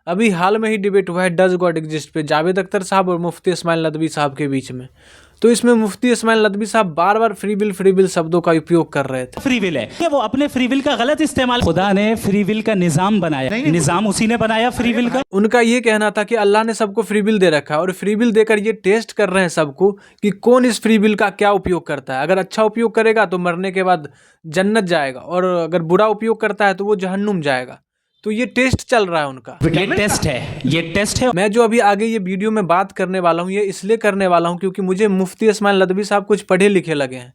अभी हाल में ही डिबेट हुआ है डज गॉड एग्जिस्ट पे, जावेद अख्तर साहब और मुफ्ती इस्माइल नदवी साहब के बीच में। तो इसमें मुफ्ती इस्माइल नदवी साहब बार बार फ्री विल शब्दों का उपयोग कर रहे थे। फ्री विल है कि वो अपने फ्री विल का गलत इस्तेमाल, खुदा ने फ्री विल का निजाम बनाया, निजाम उसी ने बनाया फ्री विल का। उनका ये कहना था कि अल्लाह ने सबको फ्री विल दे रखा है और फ्री विल देकर ये टेस्ट कर रहे हैं सबको कि कौन इस फ्री विल का क्या उपयोग करता है। अगर अच्छा उपयोग करेगा तो मरने के बाद जन्नत जाएगा और अगर बुरा उपयोग करता है तो वो जहन्नुम जाएगा। तो ये टेस्ट चल रहा है उनका, ये टेस्ट है। मैं जो अभी आगे ये वीडियो में बात करने वाला हूँ ये इसलिए करने वाला हूँ क्योंकि मुझे मुफ्ती इस्माइल नदवी साहब कुछ पढ़े लिखे लगे हैं,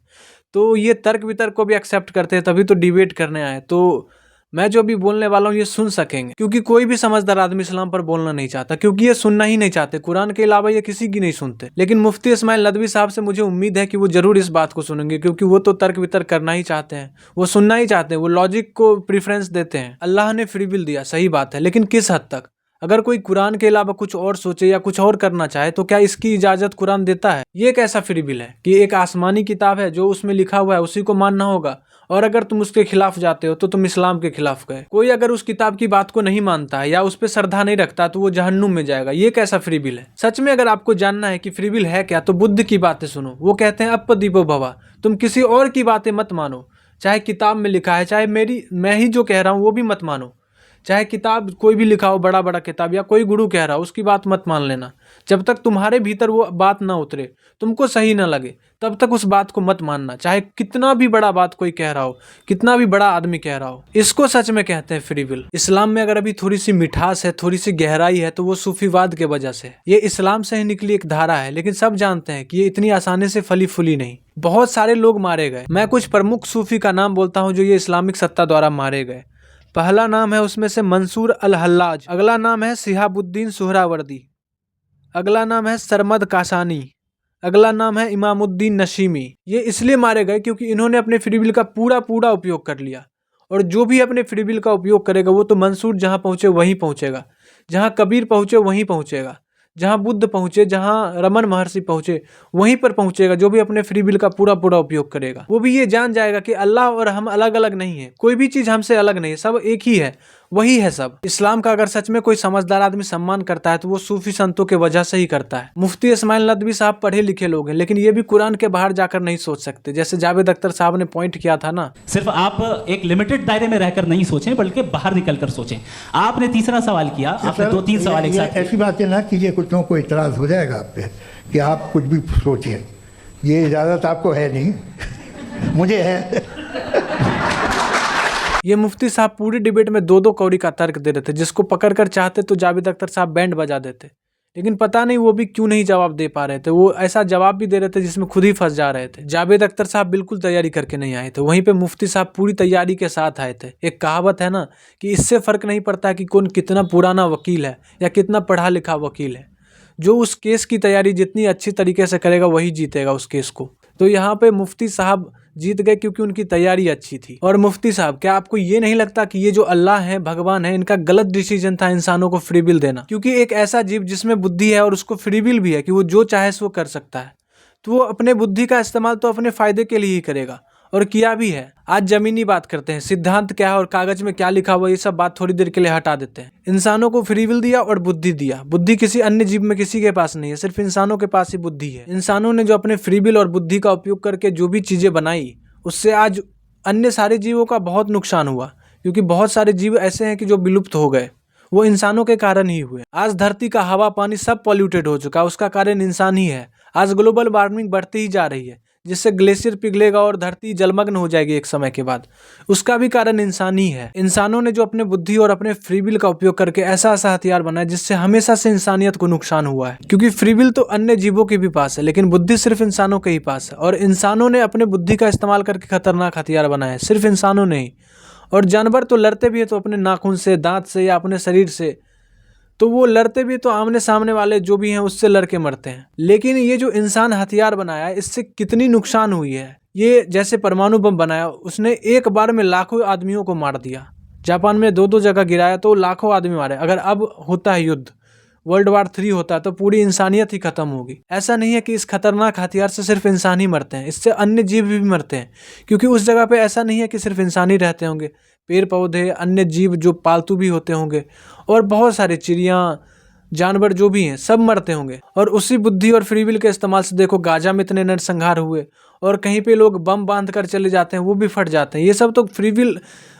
तो ये तर्क वितर्क को भी एक्सेप्ट करते हैं, तभी तो डिबेट करने आए। तो मैं जो अभी बोलने वाला हूँ ये सुन सकेंगे, क्योंकि कोई भी समझदार आदमी इस्लाम पर बोलना नहीं चाहता, क्योंकि ये सुनना ही नहीं चाहते। कुरान के अलावा ये किसी की नहीं सुनते। लेकिन मुफ्ती इस्माइल नदवी साहब से मुझे उम्मीद है कि वो जरूर इस बात को सुनेंगे, क्योंकि वो तो तर्क वितर्क करना ही चाहते हैं, वो सुनना ही चाहते हैं, वो लॉजिक को प्रेफरेंस देते हैं। अल्लाह ने फ्री विल दिया, सही बात है, लेकिन किस हद तक? अगर कोई कुरान के अलावा कुछ और सोचे या कुछ और करना चाहे तो क्या इसकी इजाजत कुरान देता है? ये कैसा फ्री विल है कि एक आसमानी किताब है, जो उसमें लिखा हुआ है उसी को मानना होगा, और अगर तुम उसके खिलाफ जाते हो तो तुम इस्लाम के खिलाफ गए। कोई अगर उस किताब की बात को नहीं मानता है या उस पर श्रद्धा नहीं रखता तो वो जहन्नुम में जाएगा। ये कैसा फ्री विल है? सच में अगर आपको जानना है कि फ्री विल है क्या तो बुद्ध की बातें सुनो। वो कहते हैं अपदीपो भवा, तुम किसी और की बातें मत मानो, चाहे किताब में लिखा है, चाहे मैं ही जो कह रहा हूँ वो भी मत मानो। चाहे किताब कोई भी लिखा हो, बड़ा बड़ा किताब, या कोई गुरु कह रहा हो, उसकी बात मत मान लेना। जब तक तुम्हारे भीतर वो बात ना उतरे, तुमको सही ना लगे, तब तक उस बात को मत मानना, चाहे कितना भी बड़ा बात कोई कह रहा हो, कितना भी बड़ा आदमी कह रहा हो। इसको सच में कहते हैं फ्री विल। इस्लाम में अगर अभी थोड़ी सी मिठास है, थोड़ी सी गहराई है, तो वो सूफीवाद के वजह से। ये इस्लाम से ही निकली एक धारा है, लेकिन सब जानते हैं कि ये इतनी आसानी से फली फूली नहीं। बहुत सारे लोग मारे गए। मैं कुछ प्रमुख सूफी का नाम बोलता हूँ जो ये इस्लामिक सत्ता द्वारा मारे गए। पहला नाम है उसमें से मंसूर अल हल्लाज, अगला नाम है शिहाबुद्दीन सुहरावर्दी, अगला नाम है सरमद कासानी, अगला नाम है इमामुद्दीन नशीमी। ये इसलिए मारे गए क्योंकि इन्होंने अपने फ्री विल का पूरा उपयोग कर लिया, और जो भी अपने फ्री विल का उपयोग करेगा वो तो मंसूर जहाँ पहुँचे वहीं पहुँचेगा, जहाँ कबीर पहुँचे वहीं पहुँचेगा, जहाँ बुद्ध पहुँचे, जहाँ रमन महर्षि पहुँचे वहीं पर पहुँचेगा। जो भी अपने फ्री विल का पूरा उपयोग करेगा वो भी ये जान जाएगा कि अल्लाह और हम अलग अलग नहीं है, कोई भी चीज़ हमसे अलग नहीं है, सब एक ही है, वही है सब। इस्लाम का अगर सच में कोई समझदार आदमी सम्मान करता है तो वो सूफी संतों के वजह से ही करता है। मुफ्ती इस्माइल नदवी साहब पढ़े लिखे लोग हैं, लेकिन ये भी कुरान के बाहर जाकर नहीं सोच सकते। जैसे जावेद अख्तर साहब ने पॉइंट किया था ना, सिर्फ आप एक लिमिटेड दायरे में रहकर नहीं सोचें, बल्कि बाहर निकलकर सोचें। आपने तीसरा सवाल किया, आपने 2-3 सवाल एक साथ। ऐसी बात है ना कि ये कुछ लोगों को इतराज हो जाएगा आप पे कि आप कुछ भी सोचिए, ये इजाज़त आपको है नहीं, मुझे है। ये मुफ्ती साहब पूरी डिबेट में 2-2 कौड़ी का तर्क दे रहे थे, जिसको पकड़कर चाहते तो जावेद अख्तर साहब बैंड बजा देते, लेकिन पता नहीं वो भी क्यों नहीं जवाब दे पा रहे थे। वो ऐसा जवाब भी दे रहे थे जिसमें खुद ही फंस जा रहे थे। जावेद अख्तर साहब बिल्कुल तैयारी करके नहीं आए थे, वहीं पे मुफ्ती साहब पूरी तैयारी के साथ आए थे। एक कहावत है ना कि इससे फर्क नहीं पड़ता कि कौन कितना पुराना वकील है या कितना पढ़ा लिखा वकील है, जो उस केस की तैयारी जितनी अच्छी तरीके से करेगा वही जीतेगा उस केस को। तो यहाँ पे मुफ्ती साहब जीत गए क्योंकि उनकी तैयारी अच्छी थी। और मुफ्ती साहब, क्या आपको ये नहीं लगता कि ये जो अल्लाह है, भगवान है, इनका गलत डिसीजन था इंसानों को फ्री विल देना? क्योंकि एक ऐसा जीव जिसमें बुद्धि है और उसको फ्री विल भी है कि वो जो चाहे सो कर सकता है, तो वो अपने बुद्धि का इस्तेमाल तो अपने फायदे के लिए ही करेगा, और किया भी है। आज जमीनी बात करते हैं, सिद्धांत क्या है और कागज में क्या लिखा हुआ, ये सब बात थोड़ी देर के लिए हटा देते हैं। इंसानों को फ्री विल दिया और बुद्धि दिया। बुद्धि किसी अन्य जीव में किसी के पास नहीं है, सिर्फ इंसानों के पास ही बुद्धि है। इंसानों ने जो अपने फ्री विल और बुद्धि का उपयोग करके जो भी चीजें बनाई, उससे आज अन्य सारे जीवों का बहुत नुकसान हुआ, क्योंकि बहुत सारे जीव ऐसे हैं कि जो विलुप्त हो गए, वो इंसानों के कारण ही हुए। आज धरती का हवा पानी सब पॉल्यूटेड हो चुका है, उसका कारण इंसान ही है। आज ग्लोबल वार्मिंग बढ़ती ही जा रही है, जिससे ग्लेशियर पिघलेगा और धरती जलमग्न हो जाएगी एक समय के बाद, उसका भी कारण इंसान ही है। इंसानों ने जो अपने बुद्धि और अपने फ्री विल का उपयोग करके ऐसा हथियार बनाया जिससे हमेशा से इंसानियत को नुकसान हुआ है। क्योंकि फ्री विल तो अन्य जीवों के भी पास है, लेकिन बुद्धि सिर्फ इंसानों के ही पास है, और इंसानों ने अपने बुद्धि का इस्तेमाल करके खतरनाक हथियार बनाया है, सिर्फ इंसानों ने ही। और जानवर तो लड़ते भी है तो अपने नाखून से, दांत से, या अपने शरीर से, तो वो लड़ते भी तो आमने सामने वाले जो भी हैं उससे लड़के मरते हैं। लेकिन ये जो इंसान हथियार बनाया है, इससे कितनी नुकसान हुई है। ये जैसे परमाणु बम बनाया, उसने एक बार में लाखों आदमियों को मार दिया। जापान में 2-2 जगह गिराया तो लाखों आदमी मारे। अगर अब होता है युद्ध, वर्ल्ड वार 3 होता है, तो पूरी इंसानियत ही खत्म होगी। ऐसा नहीं है कि इस खतरनाक हथियार से सिर्फ इंसान ही मरते हैं, इससे अन्य जीव भी मरते हैं। क्योंकि उस जगह पे ऐसा नहीं है कि सिर्फ इंसान ही रहते होंगे, पेड़ पौधे, अन्य जीव जो पालतू भी होते होंगे, और बहुत सारे चिड़िया, जानवर जो भी हैं, सब मरते होंगे। और उसी बुद्धि और फ्री विल के इस्तेमाल से देखो गाजा में इतने नरसंहार हुए, और कहीं पे लोग बम बांध कर चले जाते हैं, वो भी फट जाते हैं। ये सब तो फ्री विल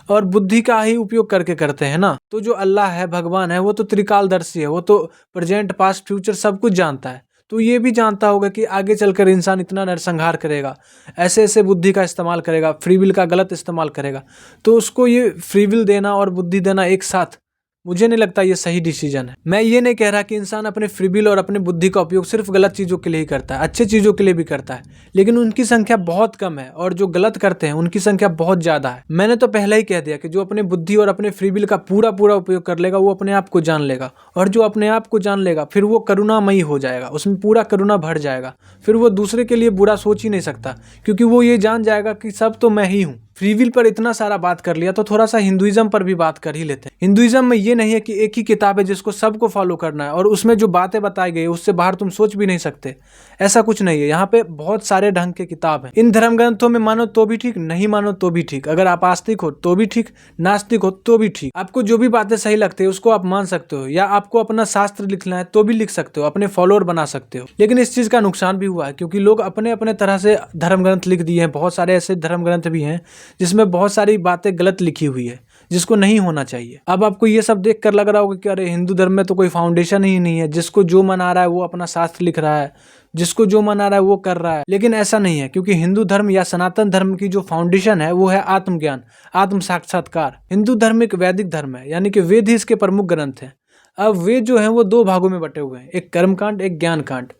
और बुद्धि का ही उपयोग करके करते हैं ना। तो जो अल्लाह है, भगवान है, वो तो त्रिकालदर्शी है, वो तो प्रेजेंट, पास्ट, फ्यूचर सब कुछ जानता है। तो ये भी जानता होगा कि आगे चलकर इंसान इतना नरसंहार करेगा, ऐसे ऐसे बुद्धि का इस्तेमाल करेगा, फ्री विल का गलत इस्तेमाल करेगा। तो उसको ये फ्री विल देना और बुद्धि देना एक साथ, मुझे नहीं लगता ये सही डिसीजन है। मैं ये नहीं कह रहा कि इंसान अपने फ्री विल और अपने बुद्धि का उपयोग सिर्फ गलत चीज़ों के लिए ही करता है, अच्छे चीज़ों के लिए भी करता है, लेकिन उनकी संख्या बहुत कम है, और जो गलत करते हैं उनकी संख्या बहुत ज़्यादा है। मैंने तो पहले ही कह दिया कि जो अपने बुद्धि और अपने फ्री विल का पूरा पूरा उपयोग कर लेगा वो अपने आप को जान लेगा, और जो अपने आप को जान लेगा फिर वो करुणामयी हो जाएगा, उसमें पूरा करुणा भर जाएगा, फिर वो दूसरे के लिए बुरा सोच ही नहीं सकता, क्योंकि वो ये जान जाएगा कि सब तो मैं ही हूँ। फ्री विल पर इतना सारा बात कर लिया तो थोड़ा सा हिंदुइज्म पर भी बात कर ही लेते हैं। हिंदुइज्म में ये नहीं है कि एक ही किताब है जिसको सबको फॉलो करना है, और उसमें जो बातें बताई गई उससे बाहर तुम सोच भी नहीं सकते, ऐसा कुछ नहीं है। यहाँ पे बहुत सारे ढंग के किताब हैं। इन धर्म ग्रंथों में मानो तो भी ठीक, नहीं मानो तो भी ठीक, अगर आप आस्तिक हो तो भी ठीक, नास्तिक हो तो भी ठीक। आपको जो भी बातें सही लगती है उसको आप मान सकते हो, या आपको अपना शास्त्र लिखना है तो भी लिख सकते हो, अपने फॉलोअर बना सकते हो। लेकिन इस चीज़ का नुकसान भी हुआ है, क्योंकि लोग अपने अपने तरह से धर्म ग्रंथ लिख दिए हैं। बहुत सारे ऐसे धर्म ग्रंथ भी हैं जिसमें बहुत सारी बातें गलत लिखी हुई है, जिसको नहीं होना चाहिए। अब आपको ये सब देख कर लग रहा होगा कि अरे हिंदू धर्म में तो कोई फाउंडेशन ही नहीं है, जिसको जो मन आ रहा है वो अपना शास्त्र लिख रहा है, जिसको जो मन आ रहा है वो कर रहा है। लेकिन ऐसा नहीं है, क्योंकि हिंदू धर्म या सनातन धर्म की जो फाउंडेशन है वो है आत्मज्ञान, आत्म साक्षात्कार। हिंदू धर्म एक वैदिक धर्म है, यानी कि वेद ही इसके प्रमुख ग्रंथ हैं। अब वेद जो है वो दो भागों में बटे हुए हैं, एक कर्मकांड, एक ज्ञान कांड।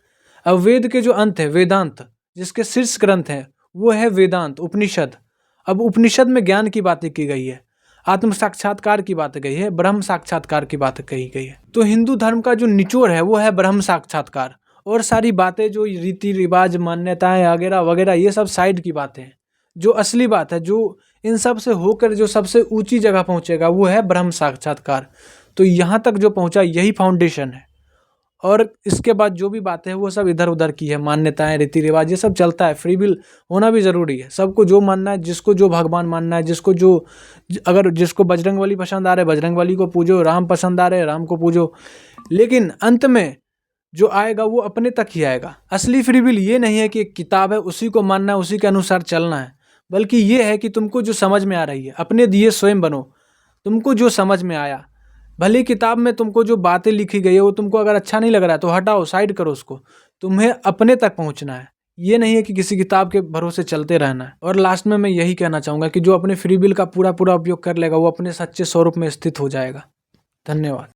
अब वेद के जो अंत है वेदांत, जिसके शीर्ष ग्रंथ है वो है वेदांत, उपनिषद। अब उपनिषद में ज्ञान की बातें की गई है, आत्म साक्षात्कार की बात कही है, ब्रह्म साक्षात्कार की बात कही गई है। तो हिंदू धर्म का जो निचोड़ है वो है ब्रह्म साक्षात्कार, और सारी बातें जो रीति रिवाज, मान्यताएं वगैरह वगैरह, ये सब साइड की बातें हैं। जो असली बात है, जो इन सब से होकर जो सबसे ऊंची जगह पहुंचेगा वो है ब्रह्म साक्षात्कार। तो यहाँ तक जो पहुंचा यही फाउंडेशन है, और इसके बाद जो भी बातें हैं वो सब इधर उधर की है, मान्यताएं, रीति रिवाज, ये सब चलता है। फ्री विल होना भी ज़रूरी है, सबको जो मानना है, जिसको जो भगवान मानना है, जिसको जो, अगर जिसको बजरंगबली पसंद आ रहा है बजरंगबली को पूजो, राम पसंद आ रहे हैं राम को पूजो, लेकिन अंत में जो आएगा वो अपने तक ही आएगा। असली फ्री विल ये नहीं है कि एक किताब है उसी को मानना है, उसी के अनुसार चलना है, बल्कि ये है कि तुमको जो समझ में आ रही है, अपने दिए स्वयं बनो, तुमको जो समझ में आया। भले किताब में तुमको जो बातें लिखी गई है वो तुमको अगर अच्छा नहीं लग रहा है तो हटाओ, साइड करो उसको, तुम्हें अपने तक पहुंचना है। ये नहीं है कि किसी किताब के भरोसे चलते रहना है। और लास्ट में मैं यही कहना चाहूँगा कि जो अपने फ्री विल का पूरा पूरा उपयोग कर लेगा वो अपने सच्चे स्वरूप में स्थित हो जाएगा। धन्यवाद।